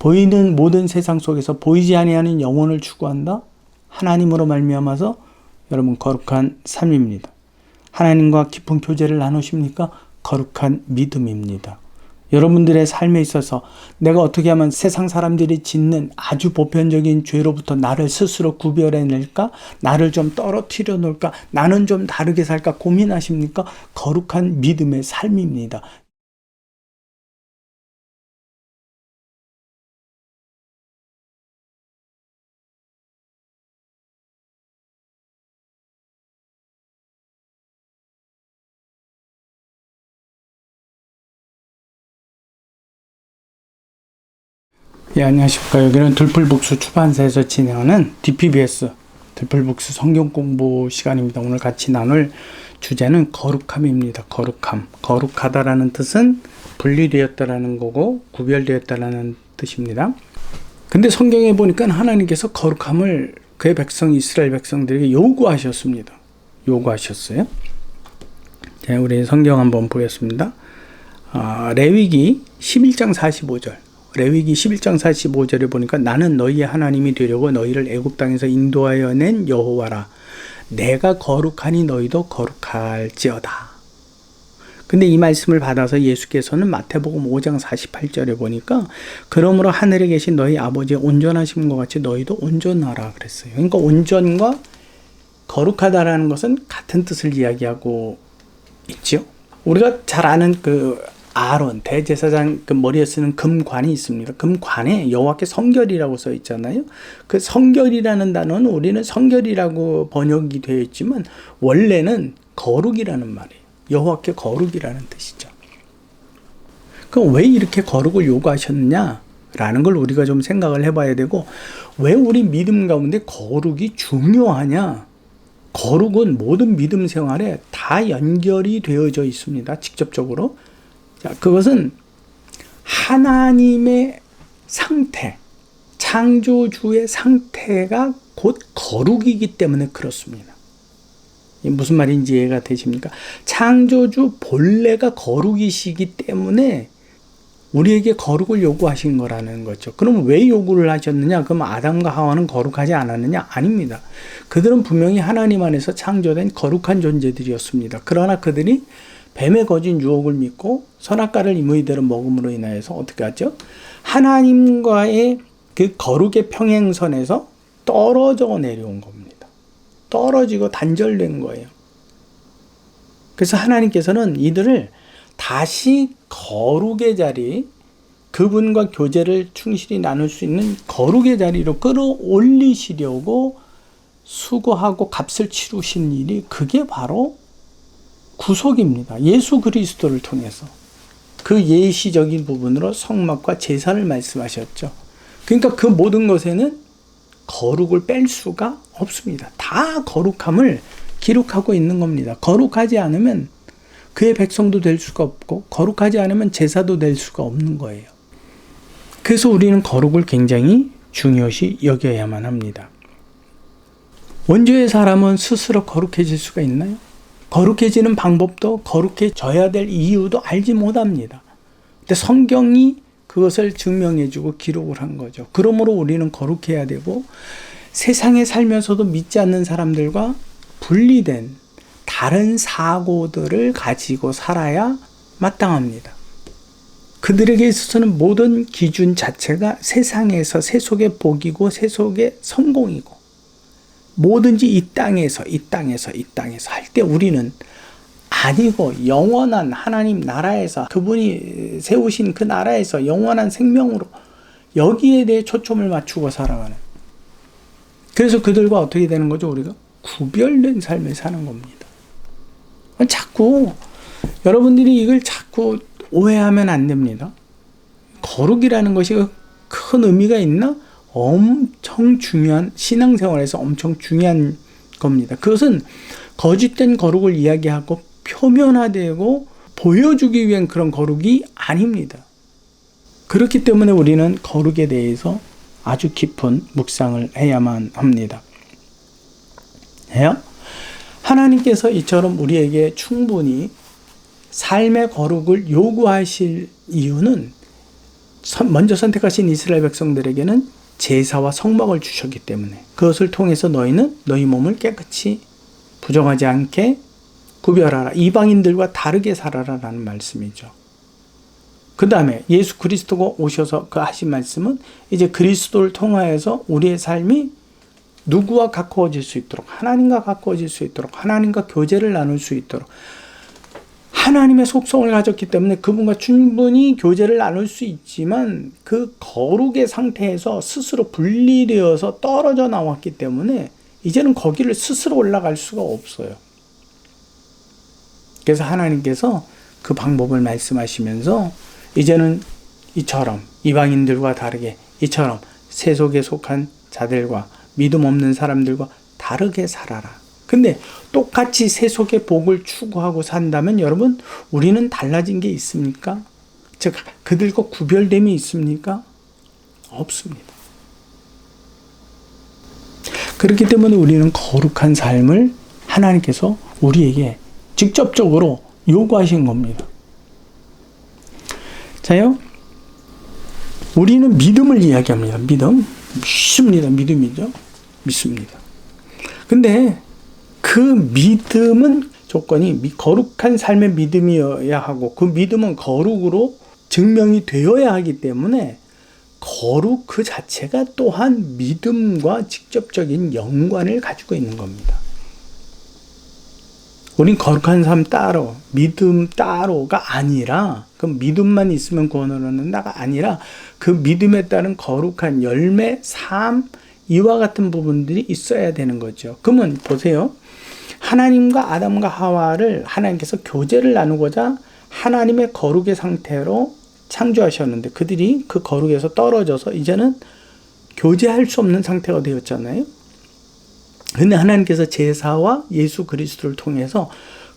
보이는 모든 세상 속에서 보이지 아니하는 영혼을 추구한다. 하나님으로 말미암아서 여러분 거룩한 삶입니다. 하나님과 깊은 교제를 나누십니까? 거룩한 믿음입니다. 여러분들의 삶에 있어서 내가 어떻게 하면 세상 사람들이 짓는 아주 보편적인 죄로부터 나를 스스로 구별해낼까? 나를 좀 떨어뜨려 놓을까? 나는 좀 다르게 살까? 고민하십니까? 거룩한 믿음의 삶입니다. 예, 안녕하십니까. 여기는 들풀북수出版사에서 진행하는 DPBS 들풀북수 성경 공부 시간입니다. 오늘 같이 나눌 주제는 거룩함입니다. 거룩함. 거룩하다라는 뜻은 분리되었다라는 거고 구별되었다라는 뜻입니다. 근데 성경에 보니까 하나님께서 거룩함을 그의 백성 이스라엘 백성들에게 요구하셨습니다. 요구하셨어요. 자, 우리 성경 한번 보겠습니다. 레위기 11장 45절. 레위기 11장 45절에 보니까 나는 너희의 하나님이 되려고 너희를 애굽 땅에서 인도하여 낸 여호와라. 내가 거룩하니 너희도 거룩할지어다. 근데 이 말씀을 받아서 예수께서는 마태복음 5장 48절에 보니까 그러므로 하늘에 계신 너희 아버지의 온전하심과 같이 너희도 온전하라 그랬어요. 그러니까 온전과 거룩하다라는 것은 같은 뜻을 이야기하고 있죠. 우리가 잘 아는 아론 대제사장 머리에 쓰는 금관이 있습니다. 금관에 여호와께 성결이라고 써 있잖아요. 그 성결이라는 단어는 우리는 성결이라고 번역이 되어 있지만 원래는 거룩이라는 말이에요. 여호와께 거룩이라는 뜻이죠. 그럼 왜 이렇게 거룩을 요구하셨느냐라는 걸 우리가 좀 생각을 해봐야 되고, 왜 우리 믿음 가운데 거룩이 중요하냐? 거룩은 모든 믿음 생활에 다 연결이 되어져 있습니다. 직접적으로. 자, 그것은 하나님의 상태, 창조주의 상태가 곧 거룩이기 때문에 그렇습니다. 무슨 말인지 이해가 되십니까? 창조주 본래가 거룩이시기 때문에 우리에게 거룩을 요구하신 거라는 거죠. 그럼 왜 요구를 하셨느냐? 그럼 아담과 하와는 거룩하지 않았느냐? 아닙니다. 그들은 분명히 하나님 안에서 창조된 거룩한 존재들이었습니다. 그러나 그들이 뱀의 거짓 유혹을 믿고 선악과를 임의대로 먹음으로 인하여서 어떻게 하죠? 하나님과의 그 거룩의 평행선에서 떨어져 내려온 겁니다. 떨어지고 단절된 거예요. 그래서 하나님께서는 이들을 다시 거룩의 자리, 그분과 교제를 충실히 나눌 수 있는 거룩의 자리로 끌어올리시려고 수고하고 값을 치르신 일이, 그게 바로 구속입니다. 예수 그리스도를 통해서 그 예시적인 부분으로 성막과 제사를 말씀하셨죠. 그러니까 그 모든 것에는 거룩을 뺄 수가 없습니다. 다 거룩함을 기록하고 있는 겁니다. 거룩하지 않으면 그의 백성도 될 수가 없고, 거룩하지 않으면 제사도 될 수가 없는 거예요. 그래서 우리는 거룩을 굉장히 중요시 여겨야만 합니다. 원죄의 사람은 스스로 거룩해질 수가 있나요? 거룩해지는 방법도, 거룩해져야 될 이유도 알지 못합니다. 근데 성경이 그것을 증명해주고 기록을 한 거죠. 그러므로 우리는 거룩해야 되고, 세상에 살면서도 믿지 않는 사람들과 분리된 다른 사고들을 가지고 살아야 마땅합니다. 그들에게 있어서는 모든 기준 자체가 세상에서 세속의 복이고 세속의 성공이고, 뭐든지 이 땅에서 할 때 우리는 아니고 영원한 하나님 나라에서, 그분이 세우신 그 나라에서 영원한 생명으로 여기에 대해 초점을 맞추고 살아가는, 그래서 그들과 어떻게 되는 거죠? 우리가 구별된 삶을 사는 겁니다. 자꾸 여러분들이 이걸 자꾸 오해하면 안 됩니다. 거룩이라는 것이 큰 의미가 있나? 엄청 중요한, 신앙생활에서 엄청 중요한 겁니다. 그것은 거짓된 거룩을 이야기하고 표면화되고 보여주기 위한 그런 거룩이 아닙니다. 그렇기 때문에 우리는 거룩에 대해서 아주 깊은 묵상을 해야만 합니다. 해요? 하나님께서 이처럼 우리에게 충분히 삶의 거룩을 요구하실 이유는 먼저 선택하신 이스라엘 백성들에게는 제사와 성막을 주셨기 때문에 그것을 통해서 너희는 너희 몸을 깨끗이 부정하지 않게 구별하라. 이방인들과 다르게 살아라 라는 말씀이죠. 그 다음에 예수 그리스도가 오셔서 그 하신 말씀은 이제 그리스도를 통하여서 우리의 삶이 누구와 가까워질 수 있도록, 하나님과 가까워질 수 있도록, 하나님과 교제를 나눌 수 있도록, 하나님의 속성을 가졌기 때문에 그분과 충분히 교제를 나눌 수 있지만 그 거룩의 상태에서 스스로 분리되어서 떨어져 나왔기 때문에 이제는 거기를 스스로 올라갈 수가 없어요. 그래서 하나님께서 그 방법을 말씀하시면서 이제는 이처럼 이방인들과 다르게 이처럼 세속에 속한 자들과 믿음 없는 사람들과 다르게 살아라. 근데 똑같이 세속의 복을 추구하고 산다면 여러분 우리는 달라진 게 있습니까? 즉 그들과 구별됨이 있습니까? 없습니다. 그렇기 때문에 우리는 거룩한 삶을 하나님께서 우리에게 직접적으로 요구하신 겁니다. 자요, 우리는 믿음을 이야기합니다. 믿습니다. 믿음이죠. 믿습니다. 근데 그 믿음은 조건이 거룩한 삶의 믿음이어야 하고 그 믿음은 거룩으로 증명이 되어야 하기 때문에 거룩 그 자체가 또한 믿음과 직접적인 연관을 가지고 있는 겁니다. 우린 거룩한 삶 따로, 믿음 따로가 아니라 그 믿음만 있으면 구원을 얻는다가 아니라 그 믿음에 따른 거룩한 열매, 삶, 이와 같은 부분들이 있어야 되는 거죠. 그러면 보세요. 하나님과 아담과 하와를 하나님께서 교제를 나누고자 하나님의 거룩의 상태로 창조하셨는데 그들이 그 거룩에서 떨어져서 이제는 교제할 수 없는 상태가 되었잖아요. 근데 하나님께서 제사와 예수 그리스도를 통해서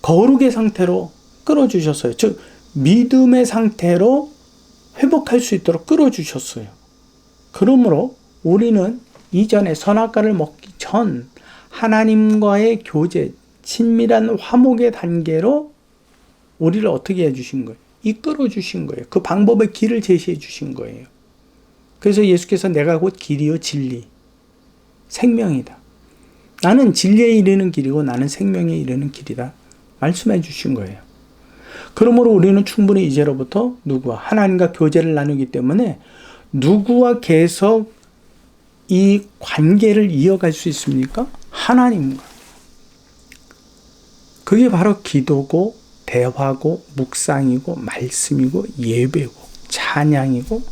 거룩의 상태로 끌어주셨어요. 즉 믿음의 상태로 회복할 수 있도록 끌어주셨어요. 그러므로 우리는 이전에 선악과를 먹기 전 하나님과의 교제, 친밀한 화목의 단계로 우리를 어떻게 해주신 거예요? 이끌어 주신 거예요. 그 방법의 길을 제시해 주신 거예요. 그래서 예수께서 내가 곧 길이요 진리, 생명이다. 나는 진리에 이르는 길이고 나는 생명에 이르는 길이다. 말씀해 주신 거예요. 그러므로 우리는 충분히 이제로부터 누구와 하나님과 교제를 나누기 때문에 누구와 계속 이 관계를 이어갈 수 있습니까? 하나님과. 그게 바로 기도고 대화고 묵상이고 말씀이고 예배고 찬양이고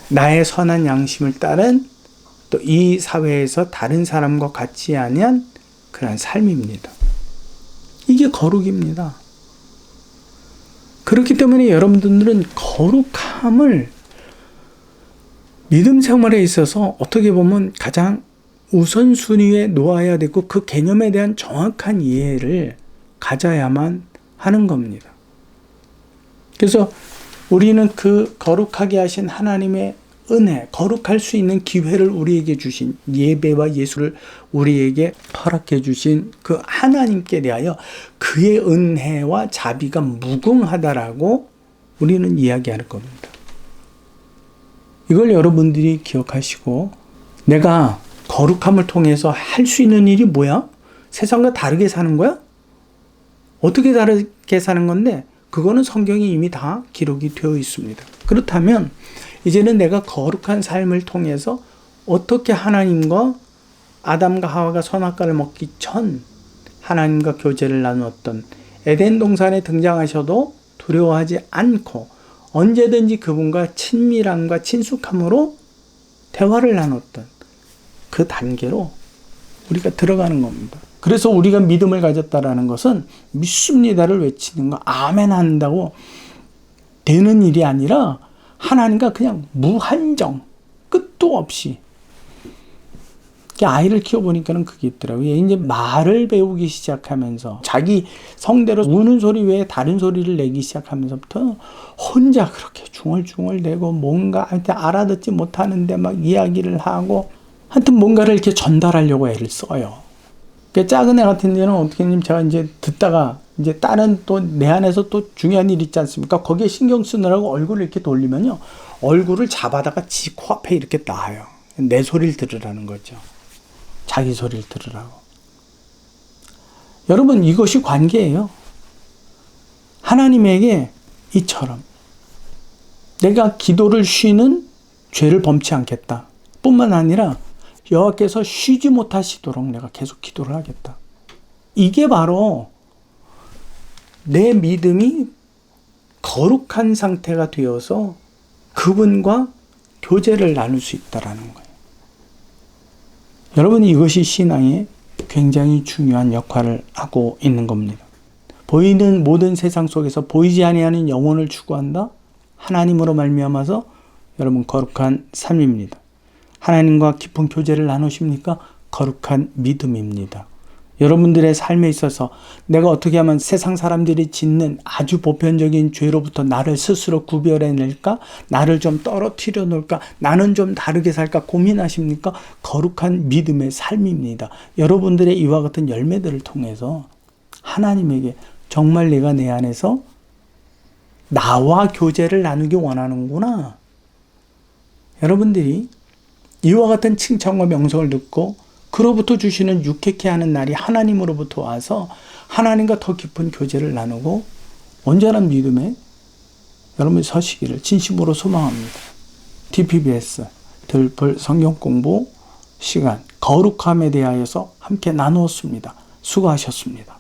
나의 선한 양심을 따른 또 이 사회에서 다른 사람과 같지 아니한 그런 삶입니다. 이게 거룩입니다. 그렇기 때문에 여러분들은 거룩함을 믿음 생활에 있어서 어떻게 보면 가장 우선순위에 놓아야 되고 그 개념에 대한 정확한 이해를 가져야만 하는 겁니다. 그래서 우리는 그 거룩하게 하신 하나님의 은혜, 거룩할 수 있는 기회를 우리에게 주신 예배와 예수를 우리에게 허락해 주신 그 하나님께 대하여 그의 은혜와 자비가 무궁하다라고 우리는 이야기할 겁니다. 이걸 여러분들이 기억하시고 내가 거룩함을 통해서 할 수 있는 일이 뭐야? 세상과 다르게 사는 거야? 어떻게 다르게 사는 건데? 그거는 성경에 이미 다 기록이 되어 있습니다. 그렇다면 이제는 내가 거룩한 삶을 통해서 어떻게 하나님과 아담과 하와가 선악과를 먹기 전 하나님과 교제를 나누었던 에덴 동산에 등장하셔도 두려워하지 않고 언제든지 그분과 친밀함과 친숙함으로 대화를 나눴던 그 단계로 우리가 들어가는 겁니다. 그래서 우리가 믿음을 가졌다라는 것은 믿습니다를 외치는 거 아멘 한다고 되는 일이 아니라 하나님과 그냥 무한정 끝도 없이 아이를 키워보니까는 그게 있더라고요. 이제 말을 배우기 시작하면서 자기 성대로 우는 소리 외에 다른 소리를 내기 시작하면서부터 혼자 그렇게 중얼중얼대고 뭔가 알아듣지 못하는데 막 이야기를 하고 하여튼 뭔가를 이렇게 전달하려고 애를 써요. 작은 애 같은 데는 어떻게 하냐면 제가 이제 듣다가 이제 다른 또 내 안에서 또 중요한 일 있지 않습니까? 거기에 신경 쓰느라고 얼굴을 이렇게 돌리면요. 얼굴을 잡아다가 지 코앞에 이렇게 놔요. 내 소리를 들으라는 거죠. 자기 소리를 들으라고. 여러분, 이것이 관계예요. 하나님에게 이처럼 내가 기도를 쉬는 죄를 범치 않겠다 뿐만 아니라 여호와께서 쉬지 못하시도록 내가 계속 기도를 하겠다. 이게 바로 내 믿음이 거룩한 상태가 되어서 그분과 교제를 나눌 수 있다라는 거예요. 여러분, 이것이 신앙의 굉장히 중요한 역할을 하고 있는 겁니다. 보이는 모든 세상 속에서 보이지 아니하는 영혼을 추구한다. 하나님으로 말미암아서 여러분 거룩한 삶입니다. 하나님과 깊은 교제를 나누십니까? 거룩한 믿음입니다. 여러분들의 삶에 있어서 내가 어떻게 하면 세상 사람들이 짓는 아주 보편적인 죄로부터 나를 스스로 구별해낼까? 나를 좀 떨어뜨려 놓을까? 나는 좀 다르게 살까? 고민하십니까? 거룩한 믿음의 삶입니다. 여러분들의 이와 같은 열매들을 통해서 하나님에게 정말 내가 내 안에서 나와 교제를 나누기 원하는구나. 여러분들이 이와 같은 칭찬과 명성을 듣고 그로부터 주시는 유쾌케 하는 날이 하나님으로부터 와서 하나님과 더 깊은 교제를 나누고 온전한 믿음에 여러분이 서시기를 진심으로 소망합니다. DPBS 들풀 성경 공부 시간 거룩함에 대하여서 함께 나누었습니다. 수고하셨습니다.